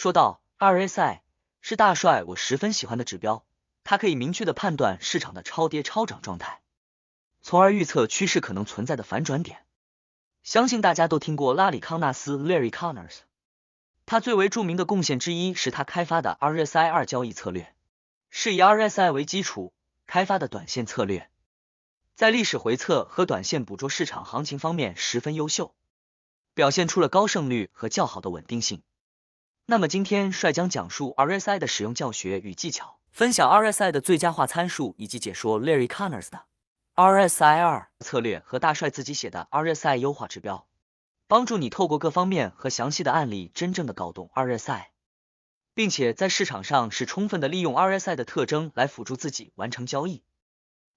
说道 RSI 是大帅我十分喜欢的指标，它可以明确的判断市场的超跌超涨状态，从而预测趋势可能存在的反转点。相信大家都听过拉里康纳斯 Larry Connors， 他最为著名的贡献之一是他开发的 RSI 2交易策略，是以 RSI 为基础开发的短线策略，在历史回测和短线捕捉市场行情方面十分优秀，表现出了高胜率和较好的稳定性。那么今天帅将讲述 RSI 的使用教学与技巧，分享 RSI 的最佳化参数，以及解说 Larry Connors 的 RSI 2策略和大帅自己写的 RSI 优化指标，帮助你透过各方面和详细的案例真正的搞懂 RSI， 并且在市场上是充分的利用 RSI 的特征来辅助自己完成交易。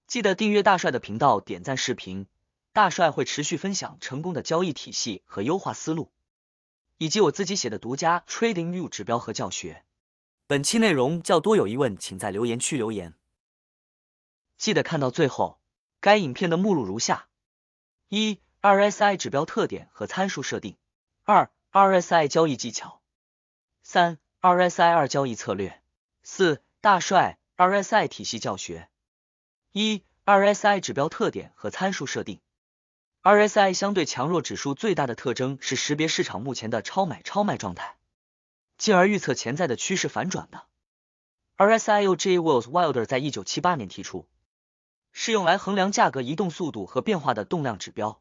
记得订阅大帅的频道，点赞视频，大帅会持续分享成功的交易体系和优化思路，以及我自己写的独家 TradingView 指标和教学。本期内容较多，有疑问请在留言区留言。记得看到最后。该影片的目录如下： 1. RSI 指标特点和参数设定； 2. RSI 交易技巧； 3. RSI 2交易策略； 4. 大帅 RSI 体系教学。1. RSI 指标特点和参数设定。 RSI 相对强弱指数最大的特征是识别市场目前的超买超卖状态，进而预测潜在的趋势反转的。RSI 由 J. Wells Wilder 在1978年提出，是用来衡量价格移动速度和变化的动量指标。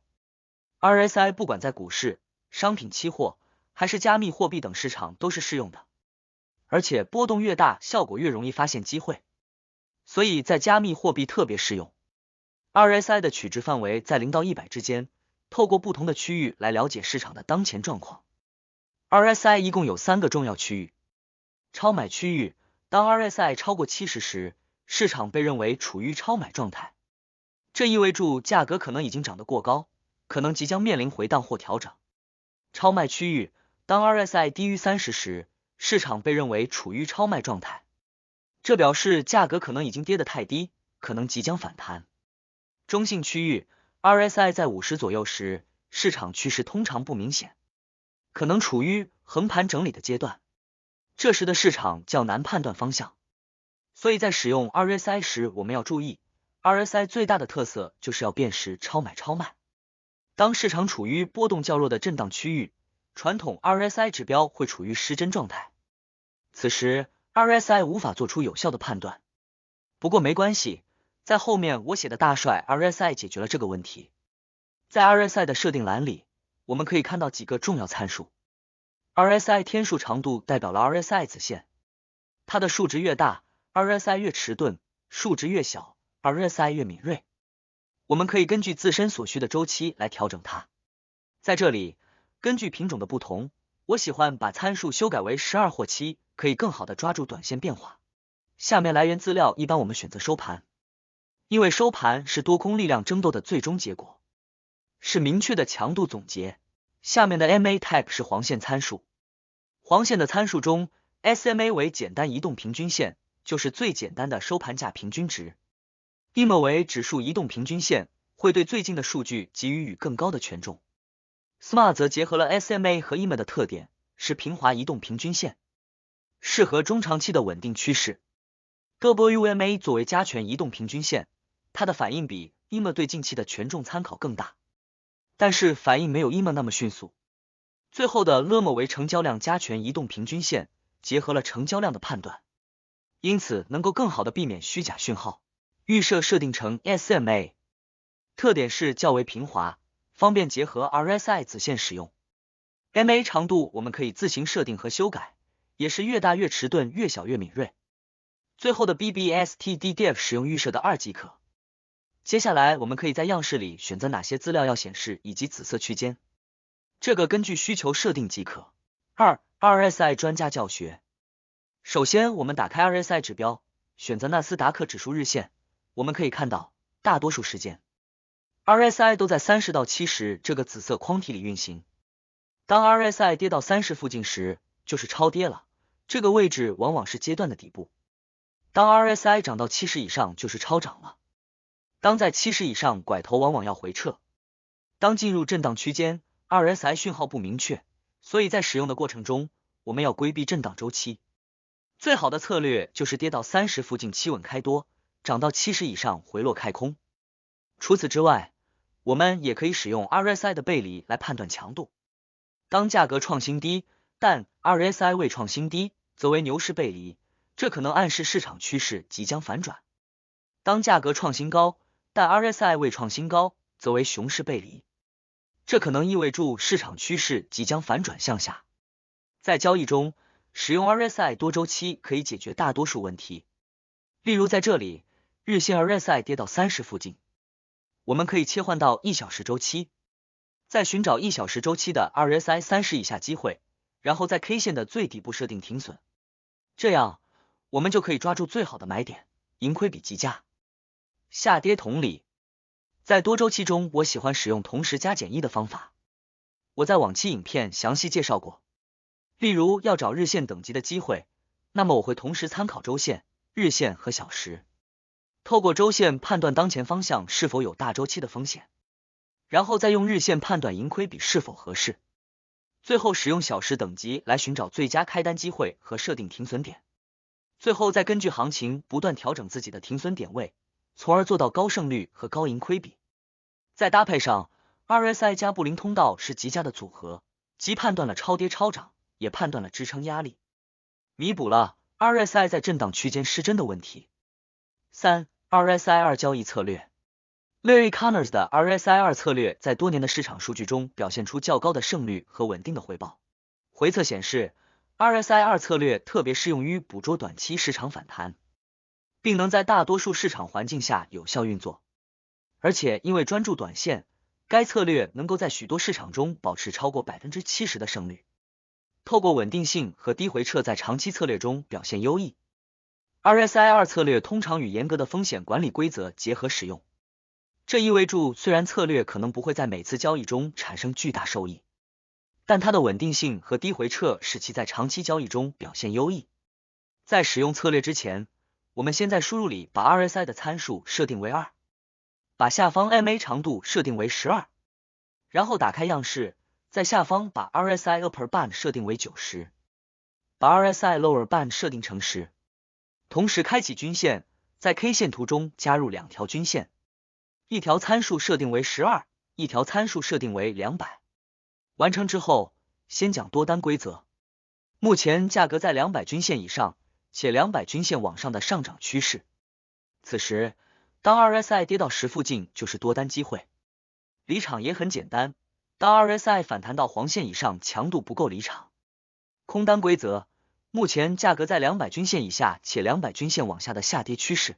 RSI 不管在股市、商品期货还是加密货币等市场都是适用的，而且波动越大，效果越容易发现机会，所以在加密货币特别适用。RSI 的取值范围在0到100之间，透过不同的区域来了解市场的当前状况。RSI 一共有3个重要区域。超买区域，当 RSI 超过70时，市场被认为处于超买状态，这意味着价格可能已经涨得过高，可能即将面临回档或调整。超卖区域，当 RSI 低于30时，市场被认为处于超卖状态，这表示价格可能已经跌得太低，可能即将反弹。中性区域， RSI 在50左右时，市场趋势通常不明显，可能处于横盘整理的阶段，这时的市场较难判断方向。所以在使用 RSI 时，我们要注意 RSI 最大的特色就是要辨识超买超卖。当市场处于波动较弱的震荡区域，传统 RSI 指标会处于失真状态，此时 RSI 无法做出有效的判断。不过没关系，在后面我写的大帅 RSI 解决了这个问题。在 RSI 的设定栏里，我们可以看到几个重要参数。RSI 天数长度代表了 RSI 子线，它的数值越大，RSI 越迟钝，数值越小 ，RSI 越敏锐。我们可以根据自身所需的周期来调整它。在这里，根据品种的不同，我喜欢把参数修改为12或7，可以更好的抓住短线变化。下面来源资料，一般我们选择收盘，因为收盘是多空力量争斗的最终结果，是明确的强度总结。下面的 MA type 是黄线参数，黄线的参数中 SMA 为简单移动平均线，就是最简单的收盘价平均值。EMA 为指数移动平均线，会对最近的数据给予更高的权重。SMA 则结合了 SMA 和 EMA 的特点，是平滑移动平均线，适合中长期的稳定趋势。WMA 作为加权移动平均线，它的反应比 EMA 对近期的权重参考更大，但是反应没有 EMA 那么迅速。最后的 LMA 为成交量加权移动平均线，结合了成交量的判断，因此能够更好的避免虚假讯号。预设定成 SMA， 特点是较为平滑，方便结合 RSI 子线使用。MA 长度我们可以自行设定和修改，也是越大越迟钝，越小越敏锐。最后的 BBSTDDF 使用预设的2即可。接下来我们可以在样式里选择哪些资料要显示以及紫色区间，这个根据需求设定即可。2. RSI 专家教学。首先我们打开 RSI 指标，选择纳斯达克指数日线，我们可以看到大多数时间 RSI 都在30到70这个紫色框体里运行。当 RSI 跌到30附近时，就是超跌了，这个位置往往是阶段的底部。当 RSI 涨到70以上，就是超涨了。当在70以上，拐头往往要回撤。当进入震荡区间，RSI 讯号不明确，所以在使用的过程中，我们要规避震荡周期。最好的策略就是跌到30附近企稳开多，涨到70以上回落开空。除此之外，我们也可以使用 RSI 的背离来判断强度。当价格创新低，但 RSI 未创新低，则为牛市背离，这可能暗示市场趋势即将反转。当价格创新高，但 RSI 未创新高，则为熊市背离，这可能意味着市场趋势即将反转向下。在交易中，使用 RSI 多周期可以解决大多数问题。例如在这里，日线 RSI 跌到30附近，我们可以切换到1小时周期，再寻找1小时周期的 RSI 30以下机会，然后在 K 线的最底部设定停损，这样我们就可以抓住最好的买点，盈亏比极佳。下跌同理，在多周期中，我喜欢使用同时加减1的方法，我在往期影片详细介绍过。例如要找日线等级的机会，那么我会同时参考周线、日线和小时，透过周线判断当前方向是否有大周期的风险，然后再用日线判断盈亏比是否合适，最后使用小时等级来寻找最佳开单机会和设定停损点，最后再根据行情不断调整自己的停损点位，从而做到高胜率和高盈亏比。再搭配上 RSI 加布林通道是极佳的组合，既判断了超跌超涨，也判断了支撑压力，弥补了 RSI 在震荡区间失真的问题。3. RSI 2交易策略。Larry Connors 的 RSI 2策略在多年的市场数据中表现出较高的胜率和稳定的回报。回测显示， RSI 2策略特别适用于捕捉短期市场反弹，并能在大多数市场环境下有效运作。而且因为专注短线，该策略能够在许多市场中保持超过 70% 的胜率。透过稳定性和低回撤在长期策略中表现优异。RSI 2策略通常与严格的风险管理规则结合使用，这意味着虽然策略可能不会在每次交易中产生巨大收益，但它的稳定性和低回撤使其在长期交易中表现优异。在使用策略之前，我们先在输入里把 RSI 的参数设定为2，把下方 MA 长度设定为12，然后打开样式，在下方把 RSI Upper Band 设定为90，把 RSI Lower Band 设定成10，同时开启均线，在 K 线图中加入2条均线，一条参数设定为12，一条参数设定为200。完成之后，先讲多单规则。目前价格在200均线以上，且200均线往上的上涨趋势。此时，当 RSI 跌到10附近就是多单机会。离场也很简单，当 RSI 反弹到黄线以上，强度不够离场。空单规则，目前价格在200均线以下且200均线往下的下跌趋势。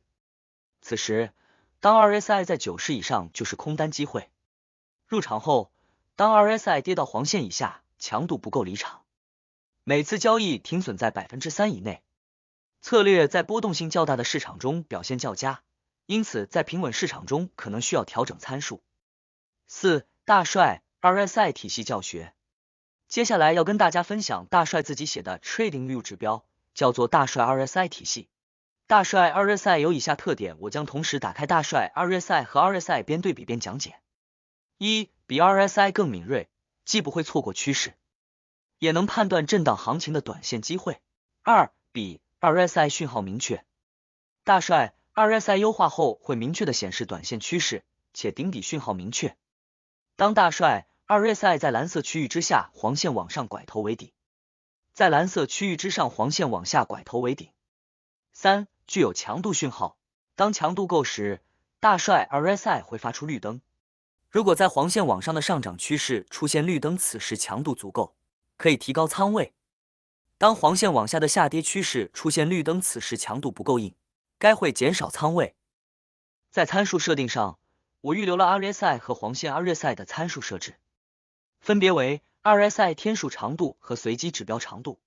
此时，当 RSI 在90以上就是空单机会。入场后，当 RSI 跌到黄线以下，强度不够离场。每次交易停损在 3% 以内。策略在波动性较大的市场中表现较佳，因此在平稳市场中可能需要调整参数。4. 大帅 RSI 体系教学。接下来要跟大家分享大帅自己写的 TradingView 指标，叫做大帅 RSI 体系。大帅 RSI 有以下特点，我将同时打开大帅 RSI 和 RSI 边对比边讲解。1. 比 RSI 更敏锐，既不会错过趋势，也能判断震荡行情的短线机会。2. 比 RSI 讯号明确，大帅 RSI 优化后会明确的显示短线趋势，且顶底讯号明确。当大帅 RSI 在蓝色区域之下，黄线往上拐头为底，在蓝色区域之上，黄线往下拐头为顶。3. 具有强度讯号，当强度够时，大帅 RSI 会发出绿灯。如果在黄线往上的上涨趋势出现绿灯，此时强度足够，可以提高仓位。当黄线往下的下跌趋势出现绿灯，此时强度不够硬，该会减少仓位。在参数设定上，我预留了 RSI 和黄线 RSI 的参数设置，分别为 RSI 天数长度和随机指标长度。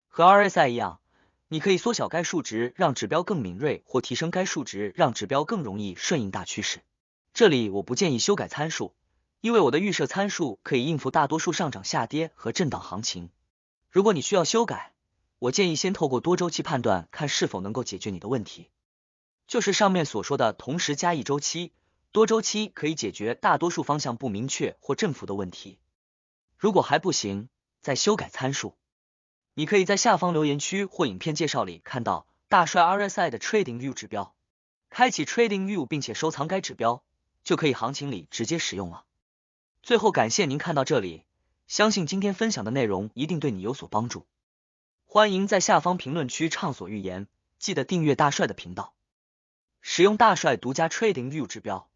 和 RSI 一样，你可以缩小该数值让指标更敏锐，或提升该数值让指标更容易顺应大趋势。这里我不建议修改参数，因为我的预设参数可以应付大多数上涨下跌和震荡行情。如果你需要修改，我建议先透过多周期判断，看是否能够解决你的问题。就是上面所说的同时加一周期，多周期可以解决大多数方向不明确或振幅的问题。如果还不行，再修改参数。你可以在下方留言区或影片介绍里看到大帅 RSI 的 Trading View 指标，开启 Trading View 并且收藏该指标，就可以行情里直接使用了。最后感谢您看到这里，相信今天分享的内容一定对你有所帮助。欢迎在下方评论区畅所欲言，记得订阅大帅的频道，使用大帅独家 Trading View 指标。